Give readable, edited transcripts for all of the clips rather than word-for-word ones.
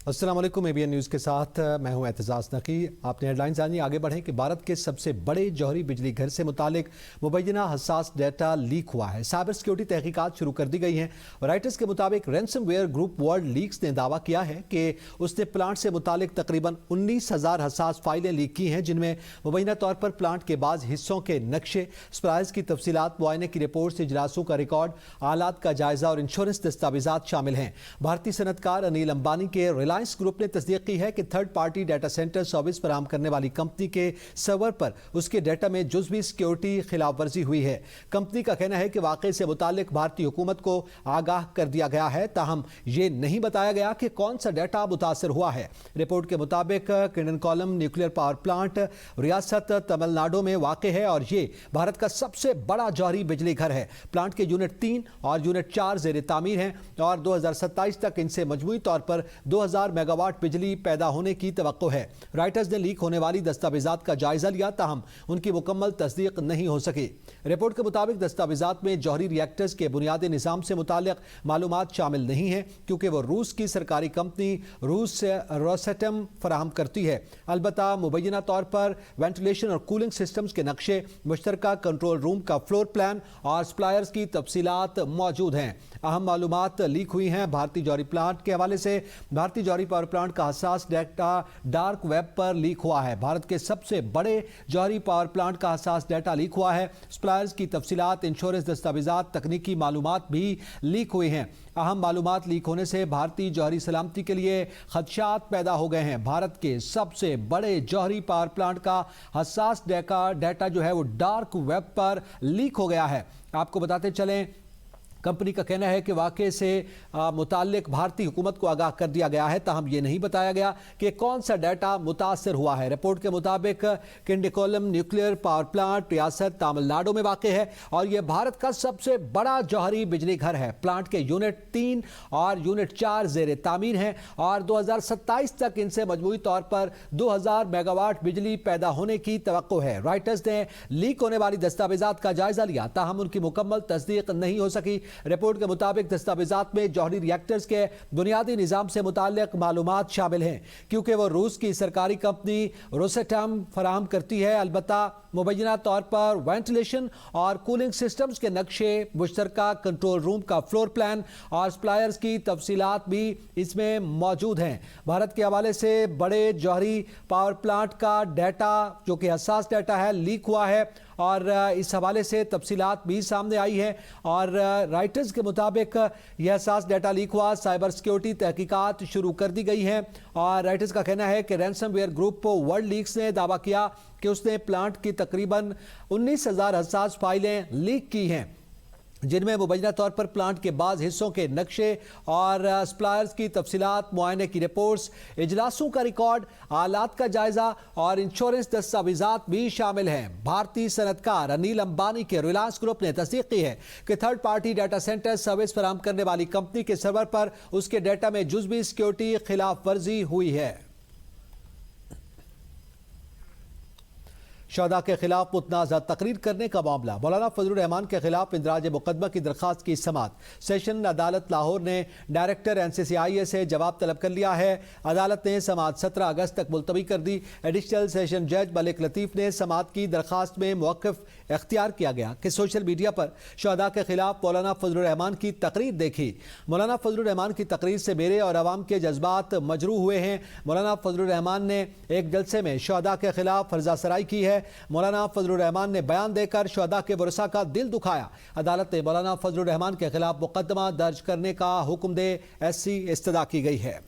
अस्सलाम वालेकुम। ABN news के साथ मैं हूं एतजाज़ नकी। आपने हेडलाइंस जानिए, आगे बढ़ें कि भारत के सबसे बड़े जौहरी बिजली घर से मुतालिक मुबैना हसास डाटा लीक हुआ है। साइबर सिक्योरिटी तहकीकात शुरू कर दी गई हैं। राइटर्स के मुताबिक रैंसमवेयर ग्रुप वर्ल्ड लीक्स ने दावा किया है कि उसने प्लांट से मुतालिक तकरीबन 19,000 हसास फाइलें लीक की हैं, जिनमें मुबैना तौर पर प्लांट के बाज़ हिस्सों के नक्शे, सप्लायर्स की तफसीलात, मुआयने की रिपोर्ट्स, इजलासों का रिकॉर्ड, आलात का जायजा और इंश्योरेंस दस्तावेजात शामिल हैं। भारतीय सनतकार अनिल अंबानी के रिलायंस ग्रुप ने तस्दीक की है कि third party data centre service फराहम करने वाली कंपनी के सर्वर पर उसके डाटा में जुज़वी सिक्योरिटी खिलाफ वर्जी हुई है। कंपनी का कहना है कि वाक़े से मुतालिक भारतीय हुकूमत को आगाह कर दिया गया है, ताहम ये नहीं बताया गया कि कौन सा डाटा मुतासर हुआ है। रिपोर्ट के मुताबिक किंडनकोलम न्यूक्लियर पावर प्लांट रियासत तमिलनाडु में वाक़ है और ये भारत का सबसे बड़ा जौहरी बिजली घर है। प्लांट के यूनिट 3 और यूनिट 4 ज़ेर तामीर हैं और 2027 तक इनसे मजमूई तौर पर 2000 मेगावाट बिजली पैदा होने की तवक्को है। राइटर्स ने लीक होने वाली दस्तावेजात का जायजा लिया, ताहम उनकी मुकम्मल तस्दीक नहीं हो सकी। रिपोर्ट के मुताबिक दस्तावेजात में जौहरी रिएक्टर्स के बुनियादी निज़ाम से मुताल्लिक़ मालूमात शामिल नहीं है, क्योंकि वो रूस की सरकारी कंपनी रूस से रोसेटम फराहम करती है। अलबत्ता मुबैना तौर पर वेंटिलेशन और कूलिंग सिस्टम्स के नक्शे, मुश्तरका कंट्रोल रूम का फ्लोर प्लान और सप्लायर्स की तफसीलात मौजूद हैं। अहम मालूमात लीक हुई हैं। भारतीय जौहरी प्लांट के हवाले से भारतीय जौहरी पावर प्लांट का हसास डाटा डार्क वेब पर लीक हुआ है। भारत के सबसे बड़े जौहरी पावर प्लांट का हसास डाटा लीक हुआ है। सप्लायर्स की तफसीलात, इंश्योरेंस दस्तावेजात, तकनीकी मालूमात भी लीक हुई हैं। अहम मालूमात लीक होने से भारतीय जौहरी सलामती के लिए खदशात पैदा हो गए हैं। भारत के सबसे बड़े जौहरी पावर प्लांट का हसास डाटा जो है वो डार्क वेब पर लीक हो गया है। आपको बताते चलें, कंपनी का कहना है कि वाक़े से मुताल्लिक भारतीय हुकूमत को आगाह कर दिया गया है, ताहम ये नहीं बताया गया कि कौन सा डाटा मुतासर हुआ है। रिपोर्ट के मुताबिक किंडनकोलम न्यूक्लियर पावर प्लांट रियासत तमिलनाडु में वाक़ है और यह भारत का सबसे बड़ा जौहरी बिजली घर है। प्लांट के यूनिट 3 और यूनिट 4 ज़ेर तामीर हैं और 2027 तक इनसे मजमूई तौर पर 2000 मेगावाट बिजली पैदा होने की तवक्को है। राइटर्स ने लीक होने वाली दस्तावेजात का जायजा लिया, ताहम उनकी मुकम्मल तस्दीक नहीं हो सकी। रिपोर्ट के मुताबिक दस्तावेजात में जौहरी रिएक्टर्स के बुनियादी निज़ाम से मुताल्लिक़ मालूमात शामिल हैं, क्योंकि वो रूस की सरकारी कंपनी रोसेटम फराहम करती है। अलबत्ता मुबैना तौर पर वेंटिलेशन और कूलिंग सिस्टम्स के नक्शे, मुश्तरका कंट्रोल रूम का फ्लोर प्लान और सप्लायर्स की तफसीलात भी इसमें मौजूद हैं। भारत के हवाले से बड़े जौहरी पावर प्लांट का डाटा, जो कि हसास डाटा है, लीक हुआ है और इस हवाले से तफसीलात भी सामने आई है। और राइटर्स के मुताबिक यह हसास डाटा लीक हुआ, साइबर सिक्योरिटी तहकीकात शुरू कर दी गई हैं और राइटर्स का कहना है कि रैंसमवेयर ग्रुप वर्ल्ड लीक्स ने दावा किया कि उसने प्लांट की तकरीबन 19,000 हसास फाइलें लीक की हैं, जिनमें मुबैना तौर पर प्लांट के बाज़ हिस्सों के नक्शे और सप्लायर्स की तफसीलात, मुआयने की रिपोर्ट्स, इजलासों का रिकॉर्ड, आलात का जायजा और इंश्योरेंस दस्तावेजात भी शामिल हैं। भारतीय सनतकार अनिल अंबानी के रिलायंस ग्रुप ने तस्दीक की है कि third party data centre service फराहम करने वाली कंपनी के सर्वर पर उसके डाटा में जुज़वी सिक्योरिटी खिलाफ वर्जी हुई है। शहदा के खिलाफ मुतनाज़ा तकरीर करने का मामला। मौलाना फजलुर रहमान के खिलाफ इंदराज मुकदमा की दरख्वास्त की समाअत सेशन अदालत लाहौर ने डायरेक्टर NCCIA से जवाब तलब कर लिया है। अदालत ने समाअत 17 अगस्त तक मुलतवी कर दी। एडिशनल सेशन जज मलिक लतीफ़ ने समाअत की दरख्वास्त में मौक़िफ़ इख्तियार किया गया कि सोशल मीडिया पर शहदा के खिलाफ मौलाना फजलुर रहमान की तकरीर देखी। मौलाना फजलुर रहमान की तकरीर से मेरे और आवाम के जज्बात मजरूह हुए हैं। मौलाना फजलुर रहमान ने एक जलसे में शहदा के खिलाफ फर्जा सराई की है। मौलाना फजलुर रहमान ने बयान देकर शहदा के वरसा का दिल दुखाया। अदालत ने मौलाना फजलुर रहमान के खिलाफ मुकदमा दर्ज करने का हुक्म दे SC इस्तदा की गई है।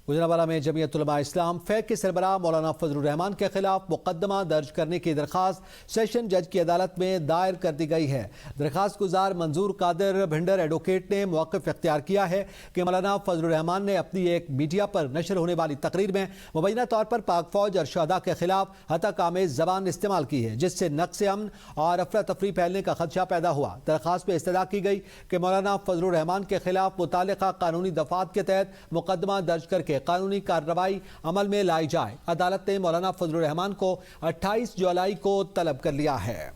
गुजरांवाला में जमीयत उलमा इस्लाम फैक के सरबराह मौलाना फजलुर रहमान के खिलाफ मुकदमा दर्ज करने की दरख्वास्त सेशन जज की अदालत में दायर कर दी गई है। दरख्वास्त गुजार मंजूर कादिर भिंडर एडवोकेट ने मौक़िफ़ इख्तियार किया है कि मौलाना फजलुर रहमान ने अपनी एक मीडिया पर नशर होने वाली तकरीर में मुबैना तौर पर पाक फौज और शहदा के खिलाफ हतक-आमेज़ ज़बान इस्तेमाल की है, जिससे नक्स अमन और अफरा तफरी फैलने का खदशा पैदा हुआ। दरख्वास्त में इस्तदा की गई कि मौलाना फजलुर रहमान के खिलाफ मुतालिका कानूनी दफ़ात के तहत मुकदमा दर्ज करके कानूनी कार्रवाई अमल में लाई जाए। अदालत ने मौलाना फजलुर रहमान को 28 जुलाई को तलब कर लिया है।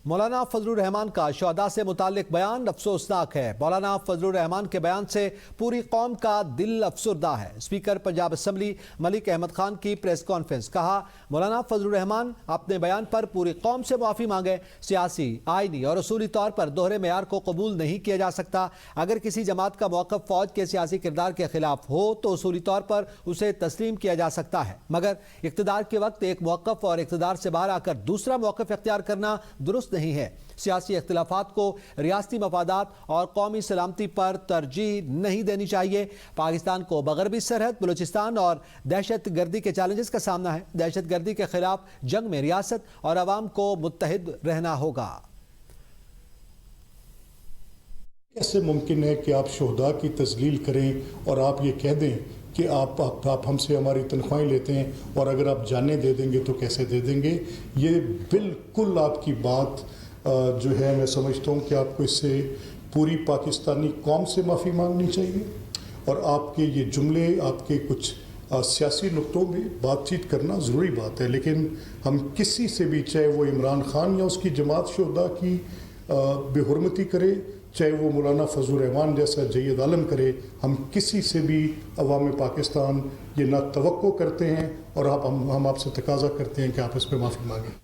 مولانا فضل الرحمان کا شہداء سے متعلق بیان افسوسناک ہے۔ مولانا فضل الرحمان کے بیان سے پوری قوم کا دل افسردہ ہے۔ اسپیکر پنجاب اسمبلی ملک احمد خان کی پریس کانفرنس، کہا مولانا فضل الرحمان اپنے بیان پر پوری قوم سے معافی مانگے۔ سیاسی، آئینی اور اصولی طور پر دوہرے معیار کو قبول نہیں کیا جا سکتا۔ اگر کسی جماعت کا موقف فوج کے سیاسی کردار کے خلاف ہو تو اصولی طور پر اسے تسلیم کیا جا سکتا ہے، مگر اقتدار کے وقت ایک موقف اور اقتدار سے باہر آ کر دوسرا موقف اختیار کرنا درست نہیں ہے۔ سیاسی اختلافات کو ریاستی مفادات اور قومی سلامتی پر ترجیح نہیں دینی چاہیے۔ پاکستان کو مغربی سرحد، بلوچستان اور دہشت گردی کے چیلنجز کا سامنا ہے۔ دہشت گردی کے خلاف جنگ میں ریاست اور عوام کو متحد رہنا ہوگا۔ کیسے ممکن ہے کہ آپ شہداء کی تذلیل کریں اور آپ یہ کہہ دیں کہ آپ ہم سے ہماری تنخواہیں لیتے ہیں اور اگر آپ جانیں دے دیں گے تو کیسے دے دیں گے؟ یہ بالکل آپ کی بات جو ہے میں سمجھتا ہوں کہ آپ کو اس سے پوری پاکستانی قوم سے معافی مانگنی چاہیے، اور آپ کے یہ جملے آپ کے کچھ سیاسی نقطوں میں بات چیت کرنا ضروری بات ہے، لیکن ہم کسی سے بھی، چاہے وہ عمران خان یا اس کی جماعت شہداء کی بے حرمتی کرے، چاہے وہ مولانا فضل الرحمان جیسا جید عالم کرے، ہم کسی سے بھی عوام پاکستان یہ نہ توقع کرتے ہیں اور ہم آپ سے تقاضا کرتے ہیں کہ آپ اس پہ معافی مانگیں۔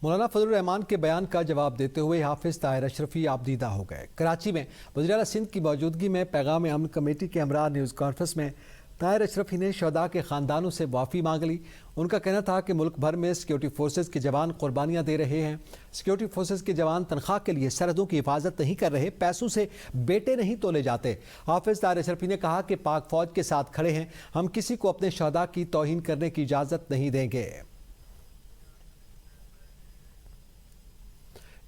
مولانا فضل الرحمان کے بیان کا جواب دیتے ہوئے حافظ طاہر اشرفی آپ دیدہ ہو گئے۔ کراچی میں وزیر اعلیٰ سندھ کی موجودگی میں پیغام امن کمیٹی کے ہمراہ نیوز کانفرنس میں طاہر اشرفی نے شہداء کے خاندانوں سے معافی مانگ لی۔ ان کا کہنا تھا کہ ملک بھر میں سیکیورٹی فورسز کے جوان قربانیاں دے رہے ہیں۔ سیکیورٹی فورسز کے جوان تنخواہ کے لیے سرحدوں کی حفاظت نہیں کر رہے، پیسوں سے بیٹے نہیں تولے جاتے۔ حافظ طاہر اشرفی نے کہا کہ پاک فوج کے ساتھ کھڑے ہیں، ہم کسی کو اپنے شہداء کی توہین کرنے کی اجازت نہیں دیں گے۔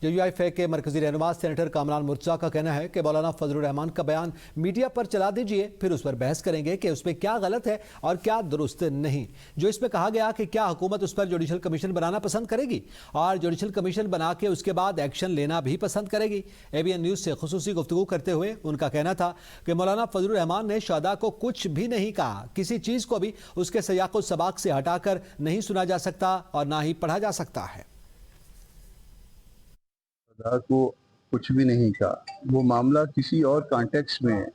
JUI کے مرکزی رہنما سینیٹر کامران مرتضیٰ کا کہنا ہے کہ مولانا فضل الرحمان کا بیان میڈیا پر چلا دیجئے، پھر اس پر بحث کریں گے کہ اس میں کیا غلط ہے اور کیا درست نہیں۔ جو اس میں کہا گیا کہ کیا حکومت اس پر جوڈیشل کمیشن بنانا پسند کرے گی اور جوڈیشل کمیشن بنا کے اس کے بعد ایکشن لینا بھی پسند کرے گی۔ ABN نیوز سے خصوصی گفتگو کرتے ہوئے ان کا کہنا تھا کہ مولانا فضل الرحمان نے شہداء کو کچھ بھی نہیں کہا، کسی چیز کو بھی اس کے سیاق و سباق سے ہٹا کر نہیں سنا جا سکتا اور نہ ہی پڑھا جا سکتا ہے۔ کو کچھ بھی نہیں کہا، وہ معاملہ کسی اور کانٹیکس میں ہے،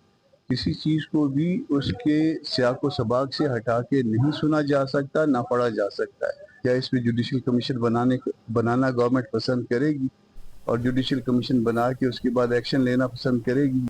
کسی چیز کو بھی اس کے سیاق و سباق سے ہٹا کے نہیں سنا جا سکتا، نہ پڑھا جا سکتا ہے۔ کیا اس پہ جوڈیشل کمیشن بنانا گورنمنٹ پسند کرے گی اور جوڈیشل کمیشن بنا کے اس کے بعد ایکشن لینا پسند کرے گی؟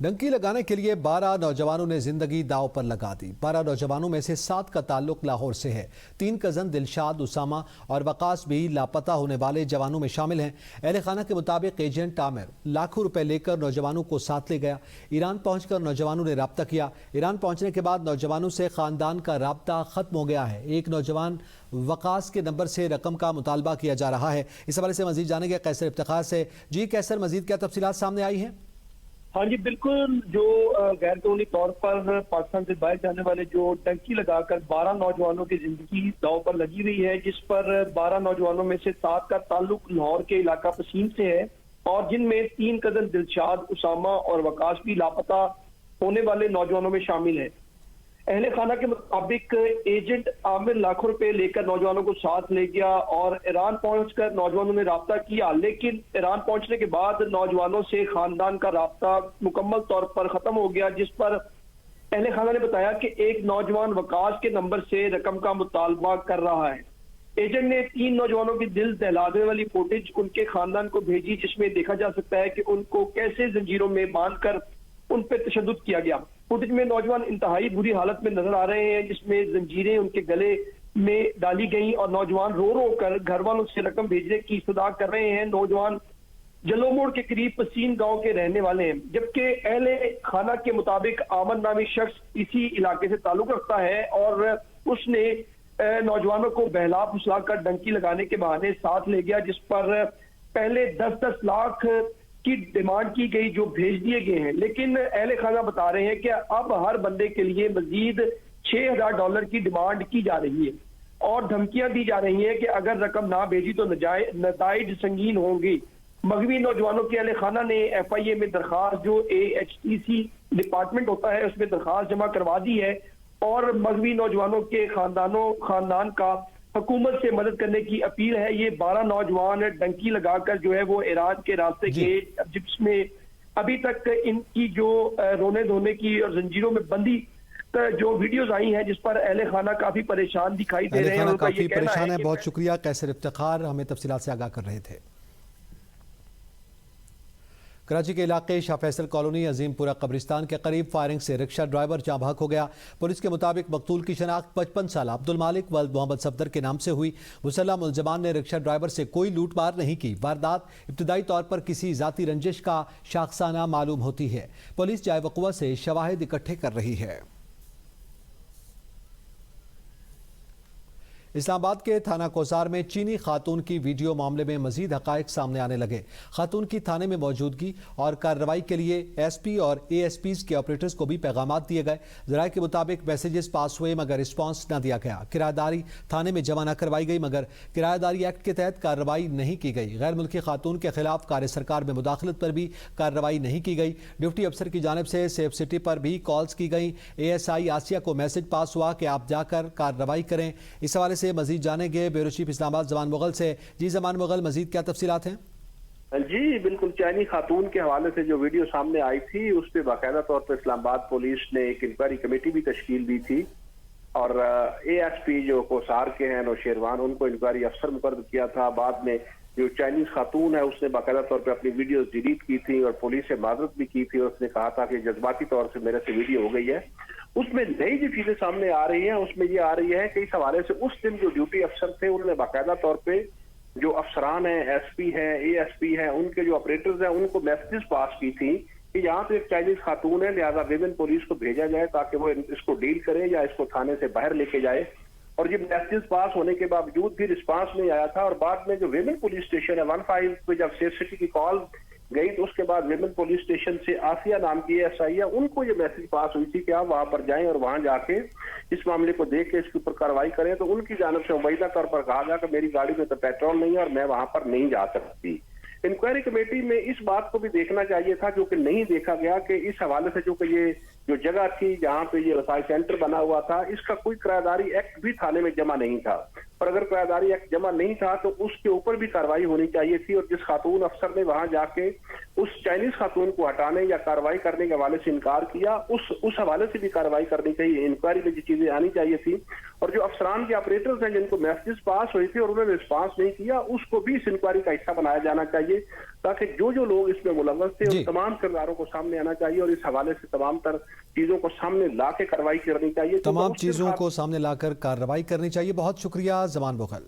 ڈنکی لگانے کے لیے 12 نوجوانوں نے زندگی داؤ پر لگا دی۔ 12 نوجوانوں میں سے 7 کا تعلق لاہور سے ہے۔ 3 کزن دلشاد، اسامہ اور وقاص بھی لاپتہ ہونے والے جوانوں میں شامل ہیں۔ اہل خانہ کے مطابق ایجنٹ عامر لاکھوں روپے لے کر نوجوانوں کو ساتھ لے گیا۔ ایران پہنچ کر نوجوانوں نے رابطہ کیا۔ ایران پہنچنے کے بعد نوجوانوں سے خاندان کا رابطہ ختم ہو گیا ہے۔ ایک نوجوان وقاص کے نمبر سے رقم کا مطالبہ کیا جا رہا ہے۔ اس حوالے سے مزید جانیں گے قیصر افتخار سے۔ جی قیصر، مزید کیا تفصیلات سامنے آئی ہیں؟ ہاں جی بالکل، جو غیر قانونی طور پر پاکستان سے باہر جانے والے جو ڈنکی لگا کر 12 نوجوانوں کی زندگی داؤ پر لگی ہوئی ہے، جس پر 12 نوجوانوں میں سے 7 کا تعلق لاہور کے علاقہ پسین سے ہے، اور جن میں 3 کزن دلشاد، اسامہ اور وقاص بھی لاپتہ ہونے والے نوجوانوں میں شامل ہیں۔ اہل خانہ کے مطابق ایجنٹ عامر لاکھوں روپے لے کر نوجوانوں کو ساتھ لے گیا اور ایران پہنچ کر نوجوانوں نے رابطہ کیا، لیکن ایران پہنچنے کے بعد نوجوانوں سے خاندان کا رابطہ مکمل طور پر ختم ہو گیا، جس پر اہل خانہ نے بتایا کہ ایک نوجوان وقاص کے نمبر سے رقم کا مطالبہ کر رہا ہے۔ ایجنٹ نے 3 نوجوانوں کی دل دہلا دینے والی فوٹیج ان کے خاندان کو بھیجی، جس میں دیکھا جا سکتا ہے کہ ان کو کیسے زنجیروں میں باندھ کر ان پہ تشدد کیا گیا۔ فوٹیج میں نوجوان انتہائی بری حالت میں نظر آ رہے ہیں، جس میں زنجیریں ان کے گلے میں ڈالی گئیں اور نوجوان رو رو کر گھر والوں سے رقم بھیجنے کی صدا کر رہے ہیں۔ نوجوان جلو موڑ کے قریب پسین گاؤں کے رہنے والے ہیں، جبکہ اہل خانہ کے مطابق آمن نامی شخص اسی علاقے سے تعلق رکھتا ہے اور اس نے نوجوانوں کو بہلا پھسلا کر ڈنکی لگانے کے بہانے ساتھ لے گیا، جس پر پہلے 10-10 لاکھ کی ڈیمانڈ کی گئی جو بھیج دیے گئے ہیں، لیکن اہل خانہ بتا رہے ہیں کہ اب ہر بندے کے لیے مزید $6000 کی ڈیمانڈ کی جا رہی ہے اور دھمکیاں دی جا رہی ہیں کہ اگر رقم نہ بھیجی تو نتائج سنگین ہوں گی۔ مغوی نوجوانوں کے اہل خانہ نے FIA میں درخواست، جو AHTC ڈپارٹمنٹ ہوتا ہے، اس میں درخواست جمع کروا دی ہے اور مغوی نوجوانوں کے خاندان کا हुकूमत से मदद करने की अपील है। ये 12 नौजवान डंकी लगाकर जो है वो ईरान के रास्ते गए, जिसमें अभी तक इनकी जो रोने धोने की और जंजीरों में बंदी जो वीडियोस आई हैं, जिस पर अहले खाना काफी परेशान दिखाई दे रहे हैं। उनका काफी ये कहना परेशान है। कि बहुत शुक्रिया कैसर इफ्तिखार, हमें तफसीलात से आगाह कर रहे थे। कराची के इलाके शाह फैसल कॉलोनी अजीमपुरा कब्रिस्तान के करीब फायरिंग से रिक्शा ड्राइवर जाँ बहक हो गया। पुलिस के मुताबिक मकतूल की शनाख्त 55 साल अब्दुल मालिक वल्द मोहम्मद सफदर के नाम से हुई। मुसल्लह मुलजमान ने रिक्शा ड्राइवर से कोई लूटमार नहीं की। वारदात इब्तदाई तौर पर किसी जाती रंजिश का शाखसाना मालूम होती है। पुलिस जाए वक़ुआ से शवाहिद इकट्ठे कर रही है। इस्लामाबाद के थाना कोसार में चीनी खातून की वीडियो मामले में मजीद हकायक सामने आने लगे। खातून की थाने में मौजूदगी और कार्रवाई के लिए एसपी और एएसपीज के ऑपरेटर्स को भी पैगामात दिए गए। जराये के मुताबिक मैसेजेस पास हुए मगर रिस्पांस न दिया गया। किराएदारी थाने में जमा न करवाई गई मगर किराएदारी एक्ट के तहत कार्रवाई नहीं की गई। गैर मुल्की खातून के खिलाफ कार्य सरकार में मुदाखलत पर भी कार्रवाई नहीं की गई। ड्यूटी अफसर की जानिब से सेफ सिटी पर भी कॉल्स की गई। ASI आसिया को मैसेज पास हुआ कि आप जाकर कार्रवाई करें। इस हवाले से मजीद जानेंगे ब्यूरो चीफ इस्लामाबाद जमान मुगल से। जी जमान मुगल, मजीद क्या तफसीलात हैं? जी बिल्कुल, चाइनी खातून के हवाले से जो वीडियो सामने आई थी उस पर बाकायदा तौर पर इस्लामाबाद पुलिस ने एक इंक्वायरी कमेटी भी तश्कील दी थी और ASP जो कोसार के हैं नौशेरवान, उनको इंक्वायरी अफसर मुकर्रर किया था। बाद में जो चाइनीज खातून है उसने बाकायदा तौर पर अपनी वीडियो डिलीट की थी और पुलिस से माजरत भी की थी। उसने कहा था कि जज्बाती तौर से मेरे से वीडियो हो गई है। उसमें नई जो चीजें सामने आ रही हैं उसमें ये आ रही है कि इस हवाले से उस दिन जो ड्यूटी अफसर थे उन्होंने बाकायदा तौर पे जो अफसरान हैं, SP हैं, ASP हैं, उनके जो ऑपरेटर्स हैं, उनको मैसेजेस पास की थी कि यहाँ पे एक चाइनीज खातून है, लिहाजा विमेन पुलिस को भेजा जाए ताकि वो इसको डील करे या इसको थाने से बाहर लेके जाए। और ये मैसेजेस पास होने के बावजूद भी रिस्पांस नहीं आया था। और बाद में जो विमेन पुलिस स्टेशन है 15 पे जब सेफ सिटी की कॉल गई तो उसके बाद विमेन पुलिस स्टेशन से आसिया नाम की ASI है, उनको ये मैसेज पास हुई थी कि आप वहां पर जाएं और वहां जाके इस मामले को देख के इसके ऊपर कार्रवाई करें। तो उनकी जानिब से मुबैना तौर पर कहा गया कि मेरी गाड़ी में तो पेट्रोल नहीं है और मैं वहां पर नहीं जा सकती। इंक्वायरी कमेटी में इस बात को भी देखना चाहिए था जो कि नहीं देखा गया कि इस हवाले से जो कि ये जो जगह थी जहां पे ये रसाई सेंटर बना हुआ था, इसका कोई किराएदारी एक्ट भी थाने में जमा नहीं था। और अगर किराएदारी एक्ट जमा नहीं था तो उसके ऊपर भी कार्रवाई होनी चाहिए थी। और जिस खातून अफसर ने वहां जाके उस चाइनीज खातून को हटाने या कार्रवाई करने के हवाले से इनकार किया, उस हवाले से भी कार्रवाई करनी चाहिए। इंक्वायरी में जो चीजें आनी चाहिए थी और जो अफसरान के ऑपरेटर्स हैं जिनको मैसेजेस पास हुई थी और उन्होंने रिस्पांस नहीं किया, उसको भी इस इंक्वायरी का हिस्सा बनाया जाना चाहिए ताकि जो लोग इसमें मुलव्वस थे उन तमाम किरदारों को सामने आना चाहिए और इस हवाले से तमाम तर चीजों को सामने ला के कार्रवाई करनी चाहिए। तमाम चीजों को सामने लाकर कार्रवाई करनी चाहिए। बहुत शुक्रिया जमान मुगल।